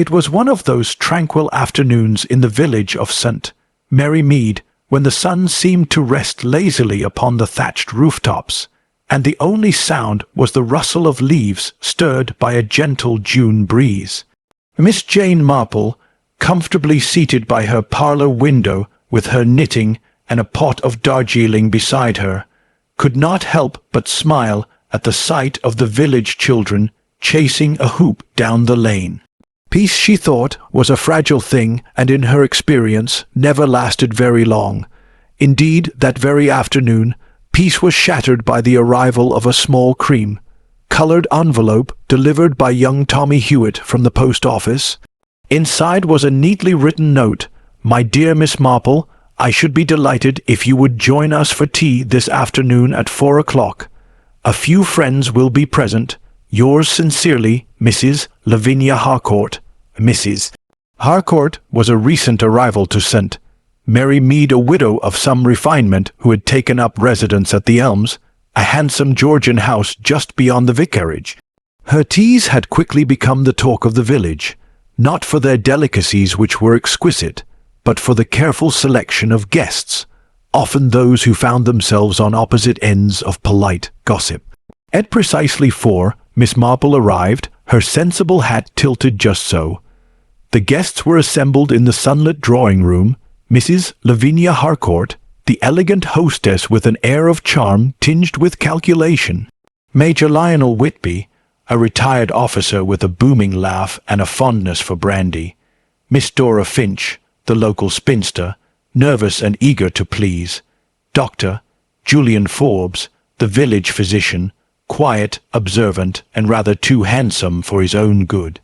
It was one of those tranquil afternoons in the village of St. Mary Mead, when the sun seemed to rest lazily upon the thatched rooftops, and the only sound was the rustle of leaves stirred by a gentle June breeze. Miss Jane Marple, comfortably seated by her parlour window with her knitting and a pot of Darjeeling beside her, could not help but smile at the sight of the village children chasing a hoop down the lane. Peace, she thought, was a fragile thing, and in her experience never lasted very long. Indeed, that very afternoon, peace was shattered by the arrival of a small cream-coloured envelope delivered by young Tommy Hewitt from the post office. Inside was a neatly written note: "My dear Miss Marple, I should be delighted if you would join us for tea this afternoon at 4 o'clock. A few friends will be present. Yours sincerely, Mrs. Lavinia Harcourt." Mrs. Harcourt was a recent arrival to St. Mary Mead, a widow of some refinement who had taken up residence at the Elms, a handsome Georgian house just beyond the vicarage. Her teas had quickly become the talk of the village, not for their delicacies which were exquisite, but for the careful selection of guests, often those who found themselves on opposite ends of polite gossip. At precisely 4, Miss Marple arrived, her sensible hat tilted just so. The guests were assembled in the sunlit drawing-room. Mrs. Lavinia Harcourt, the elegant hostess with an air of charm tinged with calculation; Major Lionel Whitby, a retired officer with a booming laugh and a fondness for brandy; Miss Dora Finch, the local spinster, nervous and eager to please; Dr. Julian Forbes, the village physician, quiet, observant, and rather too handsome for his own good;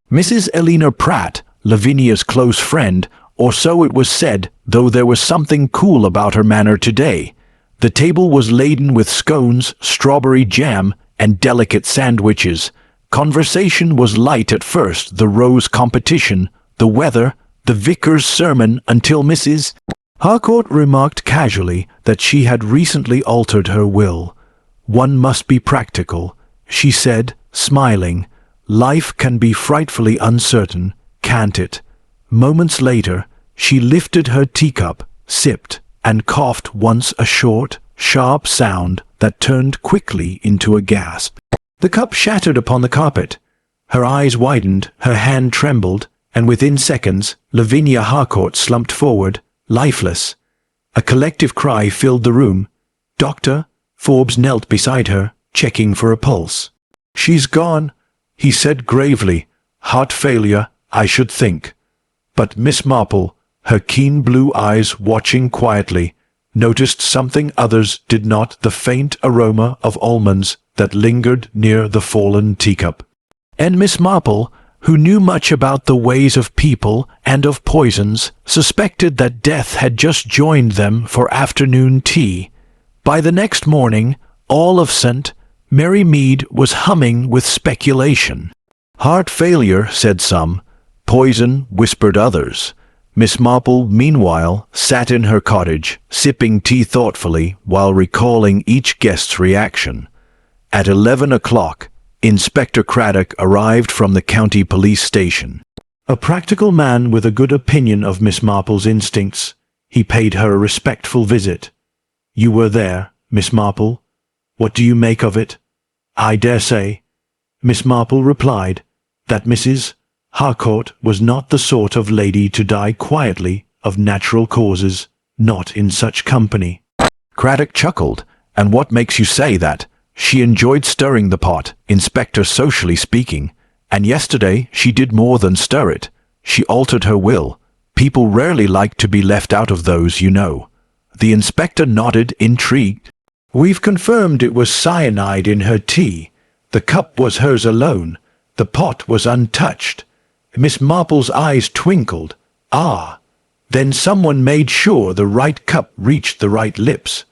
Mrs. Eleanor Pratt, Lavinia's close friend, or so it was said, though there was something cool about her manner today. The table was laden with scones, strawberry jam, and delicate sandwiches. Conversation was light at first, the rose competition, the weather, the vicar's sermon, until Mrs. Harcourt remarked casually that she had recently altered her will. "One must be practical," she said, smiling. "Life can be frightfully uncertain, can't it?" Moments later, she lifted her teacup, sipped, and coughed once, a short, sharp sound that turned quickly into a gasp. The cup shattered upon the carpet. Her eyes widened, her hand trembled, and within seconds, Lavinia Harcourt slumped forward, lifeless. A collective cry filled the room. Dr. Forbes knelt beside her, checking for a pulse. "She's gone," he said gravely. "Heart failure, I should think." But Miss Marple, her keen blue eyes watching quietly, noticed something others did not: the faint aroma of almonds that lingered near the fallen teacup. And Miss Marple, who knew much about the ways of people and of poisons, suspected that death had just joined them for afternoon tea. By the next morning, all of St. Mary Mead was humming with speculation. "Heart failure," said some. "Poison," whispered others. Miss Marple, meanwhile, sat in her cottage, sipping tea thoughtfully while recalling each guest's reaction. At 11 o'clock, Inspector Craddock arrived from the county police station. A practical man with a good opinion of Miss Marple's instincts, he paid her a respectful visit. "You were there, Miss Marple. What do you make of it?" "I dare say," Miss Marple replied, "that Mrs. Harcourt was not the sort of lady to die quietly of natural causes, not in such company." Craddock chuckled. "And what makes you say that? She enjoyed stirring the pot, Inspector, socially speaking, and yesterday she did more than stir it. She altered her will. People rarely like to be left out of those, you know." The inspector nodded, intrigued. "We've confirmed it was cyanide in her tea. The cup was hers alone. The pot was untouched." Miss Marple's eyes twinkled. "Ah, then someone made sure the right cup reached the right lips."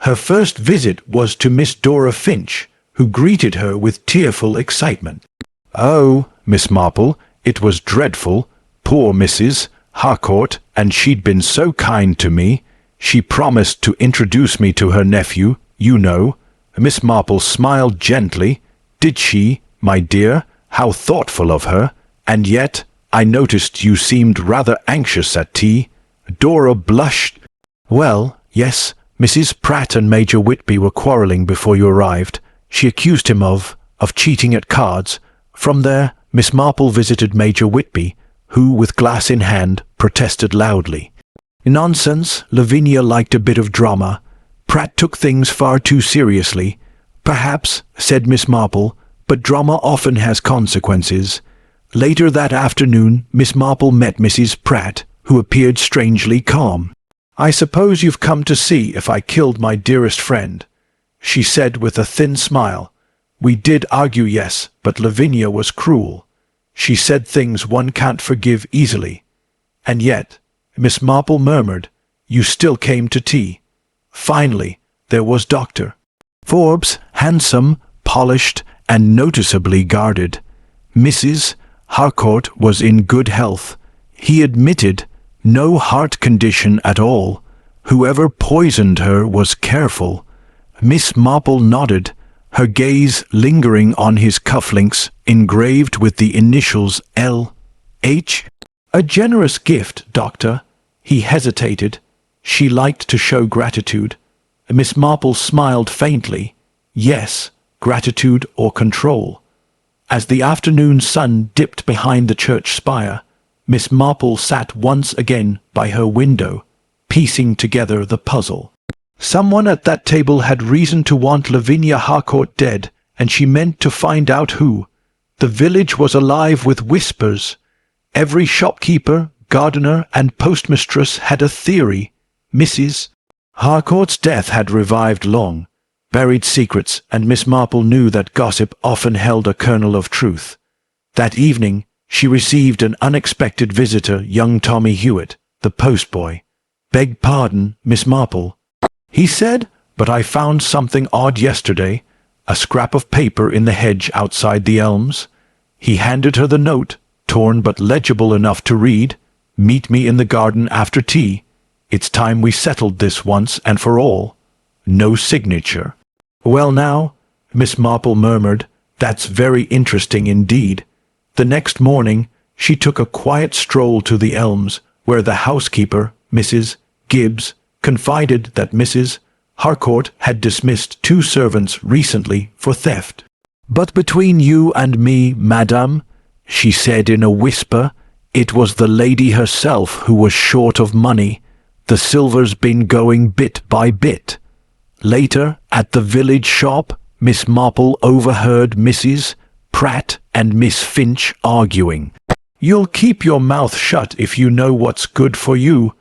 Her first visit was to Miss Dora Finch, who greeted her with tearful excitement. "Oh, Miss Marple, it was dreadful. Poor Mrs. Harcourt, and she'd been so kind to me. She promised to introduce me to her nephew, you know." Miss Marple smiled gently. "Did she, my dear? How thoughtful of her. And yet, I noticed you seemed rather anxious at tea." Dora blushed. "Well, yes, Mrs. Pratt and Major Whitby were quarrelling before you arrived. She accused him of cheating at cards. From there, Miss Marple visited Major Whitby, who, with glass in hand, protested loudly. Nonsense, Lavinia liked a bit of drama. Pratt took things far too seriously. Perhaps, said Miss Marple, but drama often has consequences. Later that afternoon, Miss Marple met Mrs. Pratt, who appeared strangely calm. "I suppose you've come to see if I killed my dearest friend," she said with a thin smile. "We did argue, yes, but Lavinia was cruel. She said things one can't forgive easily. And yet," Miss Marple murmured, "you still came to tea." Finally, there was Dr. Forbes, handsome, polished, and noticeably guarded. Mrs. Harcourt was in good health. He admitted no heart condition at all. Whoever poisoned her was careful. Miss Marple nodded, her gaze lingering on his cufflinks engraved with the initials L.H. "A generous gift, Doctor." He hesitated. She liked to show gratitude. Miss Marple smiled faintly. Yes, gratitude or control. As the afternoon sun dipped behind the church spire, Miss Marple sat once again by her window, piecing together the puzzle. Someone at that table had reason to want Lavinia Harcourt dead, and she meant to find out who. The village was alive with whispers. Every shopkeeper, gardener, and postmistress had a theory. Mrs. Harcourt's death had revived long, buried secrets, and Miss Marple knew that gossip often held a kernel of truth. That evening, she received an unexpected visitor, young Tommy Hewitt, the postboy. "Beg pardon, Miss Marple," he said, "but I found something odd yesterday, a scrap of paper in the hedge outside the elms." He handed her the note, torn but legible enough to read. "Meet me in the garden after tea. It's time we settled this once and for all." No signature. "Well now," Miss Marple murmured, "that's very interesting indeed." The next morning, she took a quiet stroll to the elms, where the housekeeper, Mrs. Gibbs, confided that Mrs. Harcourt had dismissed 2 servants recently for theft. "But between you and me, madame," she said in a whisper, "it was the lady herself who was short of money. The silver's been going bit by bit." Later, at the village shop, Miss Marple overheard Mrs. Pratt and Miss Finch arguing. "You'll keep your mouth shut if you know what's good for you,"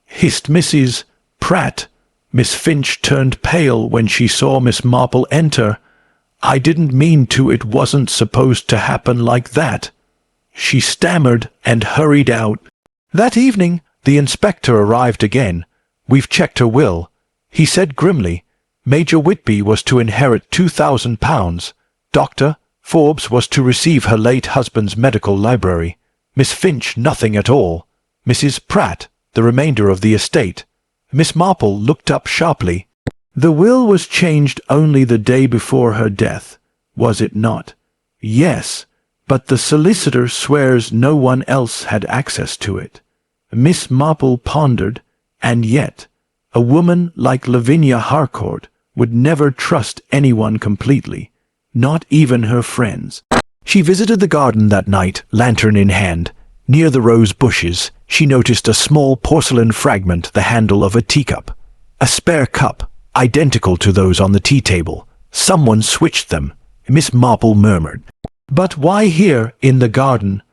hissed Mrs. Pratt. Miss Finch turned pale when she saw Miss Marple enter. "I didn't mean to. It wasn't supposed to happen like that," she stammered and hurried out. That evening, the inspector arrived again. "We've checked her will," he said grimly. Major Whitby was to inherit £2,000. Dr. Forbes was to receive her late husband's medical library. Miss Finch nothing at all. Mrs. Pratt the remainder of the estate. Miss Marple looked up sharply. "The will was changed only the day before her death, was it not?" "Yes, but the solicitor swears no one else had access to it." Miss Marple pondered. And yet, a woman like Lavinia Harcourt would never trust anyone completely, not even her friends. She visited the garden that night, lantern in hand. Near the rose bushes, she noticed a small porcelain fragment, the handle of a teacup. A spare cup, identical to those on the tea table. Someone switched them, Miss Marple murmured. But why here, in the garden?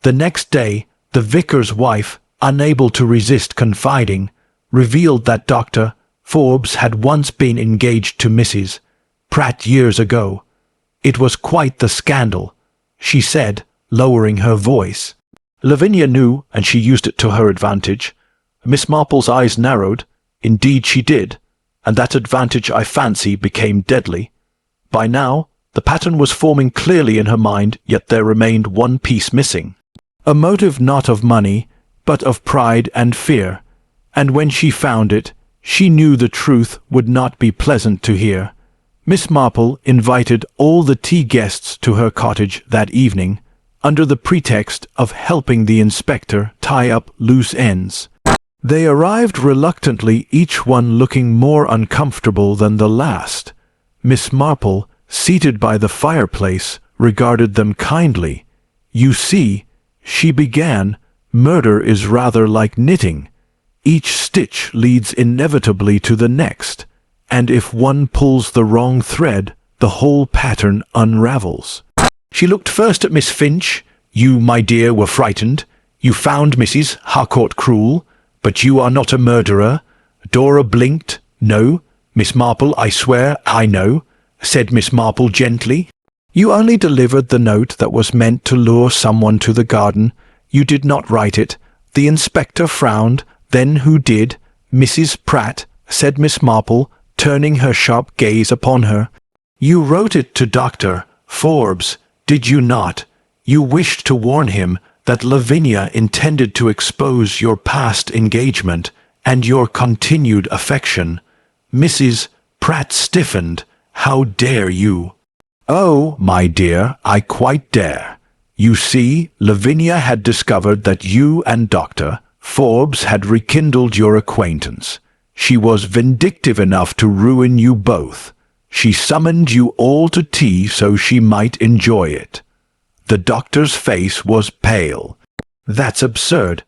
The next day, the vicar's wife, unable to resist confiding, revealed that Dr. Forbes had once been engaged to Mrs. Pratt years ago. It was quite the scandal, she said, lowering her voice. Lavinia knew, and she used it to her advantage. Miss Marple's eyes narrowed. Indeed she did, and that advantage, I fancy, became deadly. By now, the pattern was forming clearly in her mind, yet there remained one piece missing. A motive not of money, but of pride and fear. And when she found it, she knew the truth would not be pleasant to hear. Miss Marple invited all the tea guests to her cottage that evening. under the pretext of helping the inspector tie up loose ends. They arrived reluctantly, each one looking more uncomfortable than the last. Miss Marple, seated by the fireplace, regarded them kindly. "You see," she began, "murder is rather like knitting. Each stitch leads inevitably to the next, and if one pulls the wrong thread, the whole pattern unravels." She looked first at Miss Finch. "You, my dear, were frightened. You found Mrs. Harcourt cruel, but you are not a murderer." Dora blinked. "No, Miss Marple, I swear I know," said Miss Marple gently. "You only delivered the note that was meant to lure someone to the garden. You did not write it." The inspector frowned. "Then who did?" "Mrs. Pratt," said Miss Marple, turning her sharp gaze upon her. "You wrote it to Dr. Forbes, did you not? You wished to warn him that Lavinia intended to expose your past engagement and your continued affection." Mrs. Pratt stiffened. "How dare you?" "Oh, my dear, I quite dare. You see, Lavinia had discovered that you and Dr. Forbes had rekindled your acquaintance. She was vindictive enough to ruin you both. She summoned you all to tea so she might enjoy it." The doctor's face was pale. "That's absurd."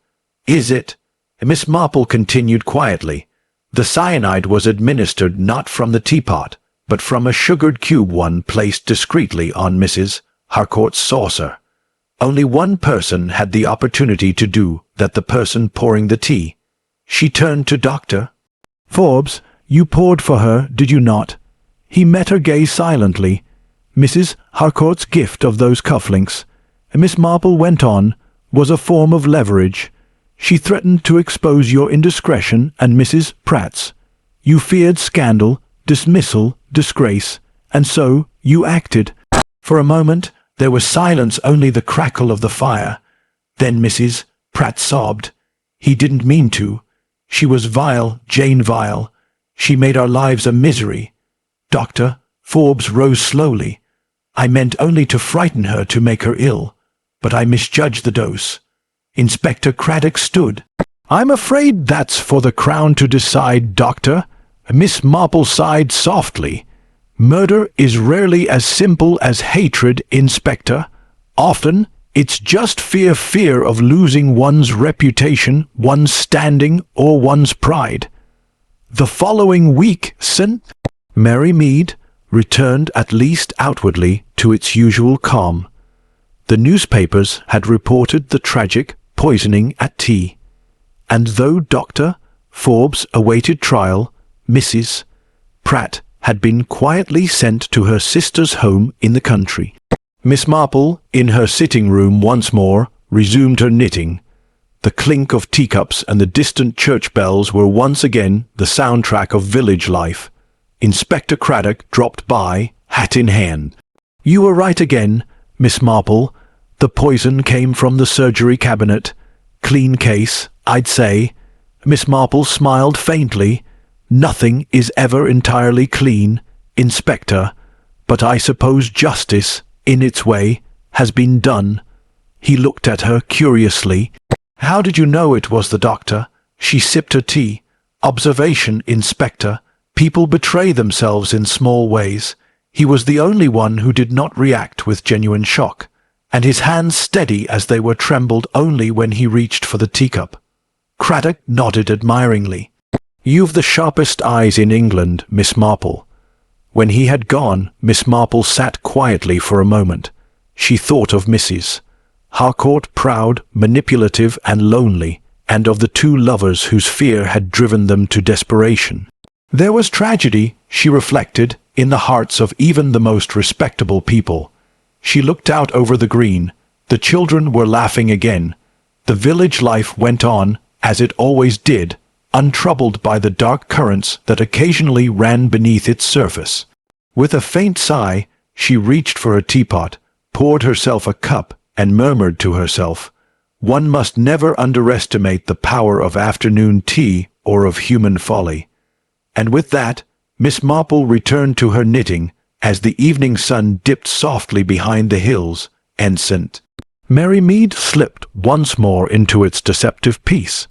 "Is it?" Miss Marple continued quietly. "The cyanide was administered not from the teapot, but from a sugared cube, one placed discreetly on Mrs. Harcourt's saucer. Only one person had the opportunity to do that, the person pouring the tea." She turned to Dr. Forbes. "You poured for her, did you not?" He met her gaze silently. "Mrs. Harcourt's gift of those cufflinks," Miss Marple went on, "was a form of leverage. She threatened to expose your indiscretion and Mrs. Pratt's. You feared scandal, dismissal, disgrace, and so you acted." For a moment there was silence, only the crackle of the fire. Then Mrs. Pratt sobbed. "He didn't mean to. She was vile, Jane vile. She made our lives a misery." Dr. Forbes rose slowly. "I meant only to frighten her, to make her ill, but I misjudged the dose." Inspector Craddock stood. "I'm afraid that's for the Crown to decide, Doctor." Miss Marple sighed softly. "Murder is rarely as simple as hatred, Inspector. Often it's just fear of losing one's reputation, one's standing, or one's pride." The following week, St. Mary Mead returned, at least outwardly, to its usual calm. The newspapers had reported the tragic poisoning at tea, and though Dr. Forbes awaited trial, Mrs. Pratt had been quietly sent to her sister's home in the country. Miss Marple, in her sitting room once more, resumed her knitting. The clink of teacups and the distant church bells were once again the soundtrack of village life. Inspector Craddock dropped by, hat in hand. "You were right again, Miss Marple. The poison came from the surgery cabinet. Clean case, I'd say." Miss Marple smiled faintly. "Nothing is ever entirely clean, Inspector, but I suppose justice, in its way, has been done." He looked at her curiously. "How did you know it was the doctor?" She sipped her tea. "Observation, Inspector. People betray themselves in small ways. He was the only one who did not react with genuine shock, and his hands steady as they were trembled only when he reached for the teacup." Craddock nodded admiringly. "You've the sharpest eyes in England, Miss Marple." When he had gone, Miss Marple sat quietly for a moment. She thought of Mrs. Harcourt, proud, manipulative, and lonely, and of the two lovers whose fear had driven them to desperation. There was tragedy, she reflected, in the hearts of even the most respectable people. She looked out over the green. The children were laughing again. The village life went on, as it always did, untroubled by the dark currents that occasionally ran beneath its surface. With a faint sigh, she reached for a teapot, poured herself a cup, and murmured to herself, "One must never underestimate the power of afternoon tea or of human folly." And with that, Miss Marple returned to her knitting as the evening sun dipped softly behind the hills, and St. Merry Mead slipped once more into its deceptive peace.